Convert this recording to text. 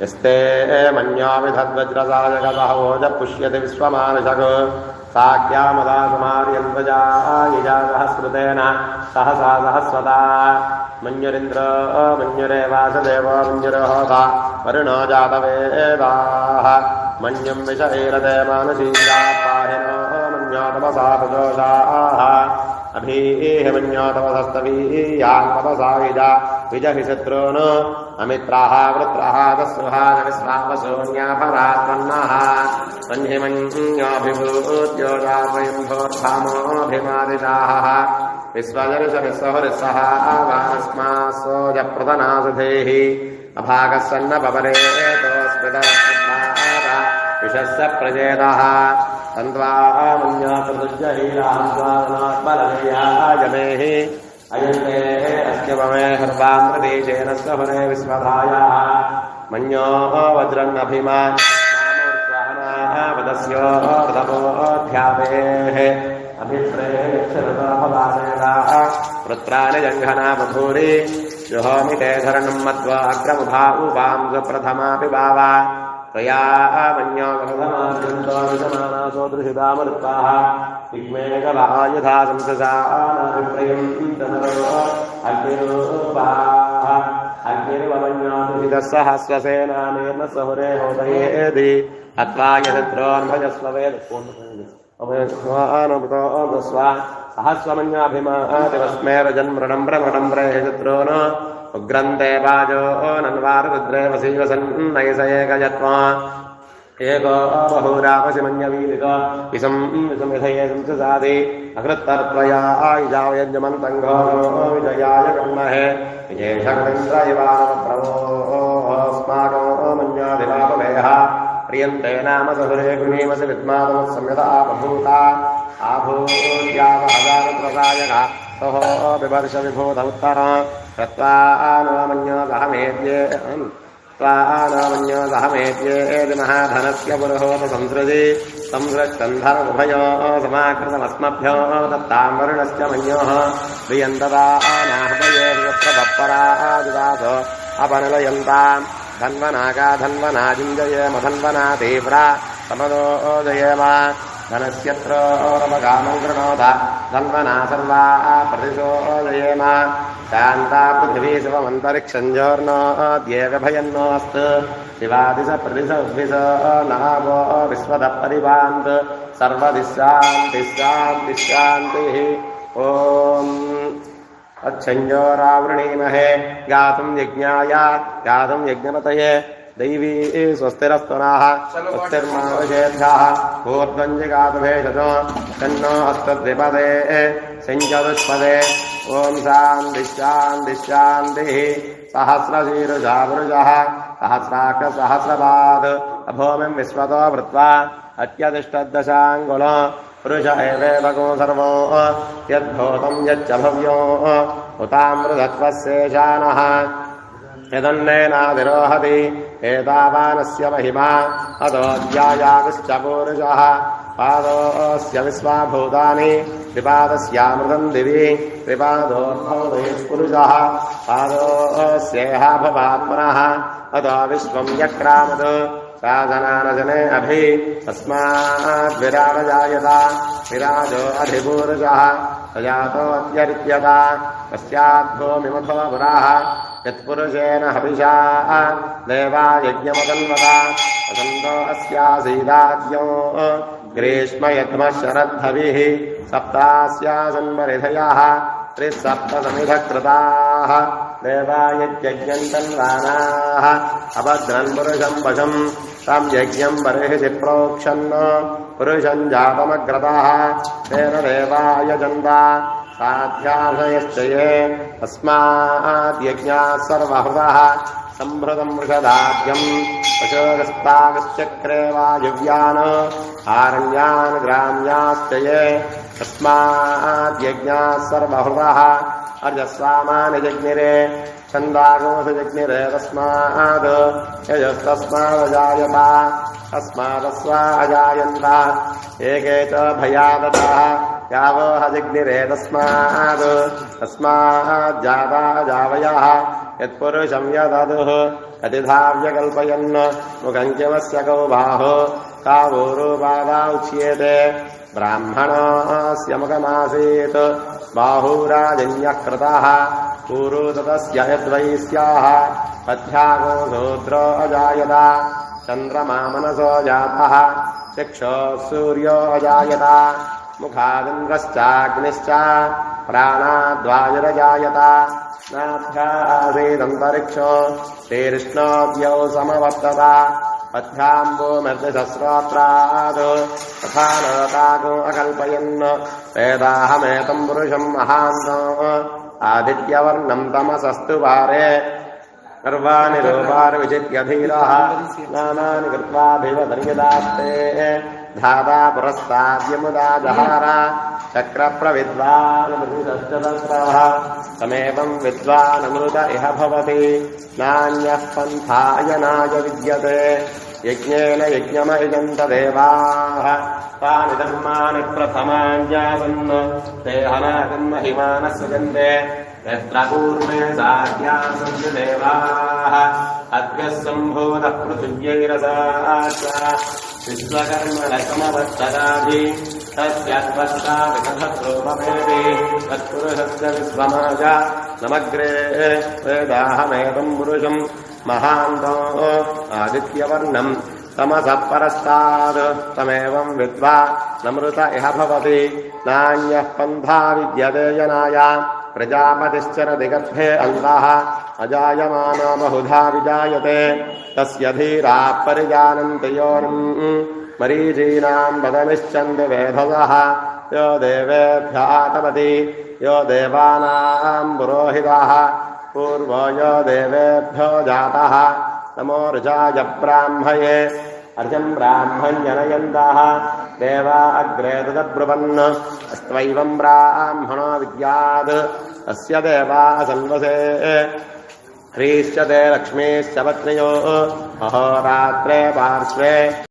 यस्ते मन्यो विधद्वज्रसाजगतः ओज पुष्यति विश्वमानशक् साख्यामदा समार्यन्वजा यजा सहस्रुतेन सहसा सहस्वता मन्युरिन्द्र मन्युरेवासदेव मन्युरहोता वरुणो जातवेदाः मन्युं विषैरते मानसीया पाहिनो मन्योतमसा प्रजोषाः अभीः मन्योतमसस्तवीयान्मपसा विजहि शत्रून् अमित्राः वृत्राः तस्रुहा विश्वावशून्याफरात्मन्नः सन्निमन्योभिभूत्योजापयम्भोर्धामोऽभिमादिशाः विश्वजनिषविस्वहुरिस्सः वानस्मासोजप्रतनासुधेः अभागः सन्नपरे तोस्मृतः विषस्य प्रजेतः तन्त्वामन्योतुर्जहीरान्त्वानात्मलयाजमेः अयन्ते अस्य ममे हर्वामृदेशेन स्वहुरे विश्वधायाः मन्यो वज्रन्नभिमान् वदस्यो प्रथमोऽध्यापेः अभिप्रेक्षरतोपवासेदाः वृत्राणि जङ्घना बभूरि जुहोमि ते धरणं मत्वा अग्रमुभा उपां प्रथमापि भावा त्वया मन्यो प्रथमाद्यन्तो विषमानासो दृशितामृत्ताः विग्मेकलायुधा संससानाभिप्रयन्तनरो अग्निरूपाः अग्निर्वमन्यो दृशितः सहस्रसेनानेन सहुरे होदयेदि अत्वा यशत्रोन्भजस्ववेद सहस्वमन्याभिमादिवस्मेरजन्मृणं भ्रमणं उग्रन्ते वाजो नन्वारुद्रे वसीवसन्नयस एकजत्वा एको बहुरामसि मन्यवीलिको विषं विषमिधये संससादि अकृत्तर्त्वया आयुजावयज्ञमन्तङ्घो विजयाय कर्महे विजयशक्तिन्द्र इवानप्रभोस्माको मन्यादिलापवेह प्रियन्ते नाम सहुरे गृणीमसि विद्मातमः संयता बभूता आभूत्यावहजानप्रसायः सहो बिभर्ष विभूत उत्तर तत्त्वा नामन्योदहमेद्येदि महाधनस्य पुरुहोत संसृजि संसृष्टन्धरमुभयो समाकृतमस्मभ्यो दत्तां वरुणश्च मन्योः प्रियन्तदा नाहृदये प्रभपरादिदास अपनलयन्ताम् धन्वनागा धन्वनाजिञ्जयेम धन्वना तीव्रा समदो जयेम धनस्यत्र रमगामं कृणोत धन्वना सर्वा प्रतिशो जयेम शान्ता पृथिवी शिवमन्तरिक्षञ्जोर्नोऽद्येव भयन्नोऽस्तु शिवादिश प्रतिश उद्विष नामो विश्वतः परिभान्त सर्वदिशान्तिः ॐ अच्छञ्जोरावृणीमहे गातुं यज्ञाय गातुं यज्ञपतये दैवी स्वस्तिरस्तुनाः स्वस्तिर्मावशेभ्यः ऊर्ध्वञ्जिगातुभेषजो तन्नो हस्तद्विपदे सञ्चतुष्पदे ॐ शान्तिः सहस्रशीर्षा पुरुषः सहस्राक्षसहस्रपाद अभूमिं विश्वतो वृत्वा अत्यतिष्ठद्दशाङ्गुलो पुरुष एवेवको सर्वो यद्भूतं यच्च भव्यो उतामृतत्वस्येषानः यदन्नेनाधिरोहति एतावानस्य महिमा अतोऽध्यायाविश्च पूरुषः पादोऽस्य विश्वाभूतानि त्रिपादस्यामृतं दिवि त्रिपादोर्भवदयः पादोऽस्येह भवात्मनः अतो विश्वं यक्रामत् साधनानजने अभि तस्माद्विराजजायता विराजो अधिपूरुषः सजातोऽत्यरित्यता पश्चाद्भूमिमथो पुराः यत्पुरुषेण हविषा देवा यज्ञमतन्वता वसन्तो अस्यासीदाद्यो ग्रीष्म यद्मः शरद्धविः सप्तास्यासन्मरिधयः त्रिसप्तसमिधकृताः देवा यज्ञन्तन्वानाः अभद्रन् पुरुषं वशं तं यज्ञं बर्हिषि प्रोक्षन् पुरुषं जातमग्रतः तेन देवा यजन्ता साध्याशयश्च ये तस्माद्यज्ञाः सर्वहृदः सम्भृतं वृषदाभ्यं पशोगस्तागश्चक्रे वायुव्यान् आरण्यान् ग्राम्याश्च ये तस्माद्यज्ञाः सर्वहृदः अर्जस्वामानिजज्ञिरे छन्दागोऽसुजज्ञिरे तस्माद् यजस्तस्मादजायता तस्मादस्वा अजायन्त एके च भयादतः यावो हजिग्निरे तस्माद् जाता जावयः यत्पुरुषं यददुः अतिधाव्य कल्पयन् मुखं किमस्य कौ बाहो कावोरूपादा उच्येते ब्राह्मणस्य मुखमासीत् बाहुराजन्यः कृतः पूर्वो ततस्य यद्वैस्याः पथ्यागो शूद्रो अजायत चन्द्रमा मनसो जातः चक्षुः सूर्यो अजायत मुखादिन्द्रश्चाग्निश्च प्राणाद्वायुरजायत नाभ्यासीदन्तरिक्षो शीर्ष्णोऽव्यौ समवर्तत पथ्याम्बोमर्दिसहस्रोत्रात् तथा नताको अकल्पयन् वेदाहमेतम् पुरुषम् महान्तो आदित्यवर्णम् तमसस्तु पारे सर्वाणि रूपाणि विचित्य धीरः नानानि कृत्वाभिवदर्यदास्ते धाता पुरस्ताद्यमुदा जहार चक्रप्रविद्वानमृतश्चतस्रः तमेवम् विद्वानमृत इह भवति नान्यः पन्थायनाय विद्यते यज्ञेन यज्ञमयजन्त देवाः तानि धर्माणि प्रथमाञ्जासन् ते हनाकम् महिमानः सृजन्ते यत्र पूर्वे साध्यासन्ति देवाः अद्यः सम्भूतः पृथिव्यैरसाच्च विश्वकर्मणसमवत्सदाधि तस्यात्वस्ता विकथत्रोपमेति तत्पुरुषस्य विश्वमाज नमग्रे वेदाहमेतम् पुरुषम् महान्तो आदित्यवर्णम् तमसः परस्तात् तमेवम् विद्वा नमृत इह भवति नान्यः पन्था विद्यते जनाय प्रजापतिश्चरति गर्भे अन्तः अजायमानो बहुधा विजायते तस्य धीराः परिजानन्ति योनिम् मरीचीनाम् पदमिच्छन्ति वेधसः यो देवेभ्यः तपति यो देवानाम् पुरोहितः पूर्वो यो देवेभ्यो जातः नमो ऋचाय ब्राह्मये अर्जम् ब्राह्मण्यनयन्तः देवा अग्रे तदब्रुवन् अस्त्वैवम् ब्राह्मणो विद्यात् अस्य देवाः सन्वसे ह्रीश्च ते लक्ष्मीश्च पत्न्यो अहोरात्रे पार्श्वे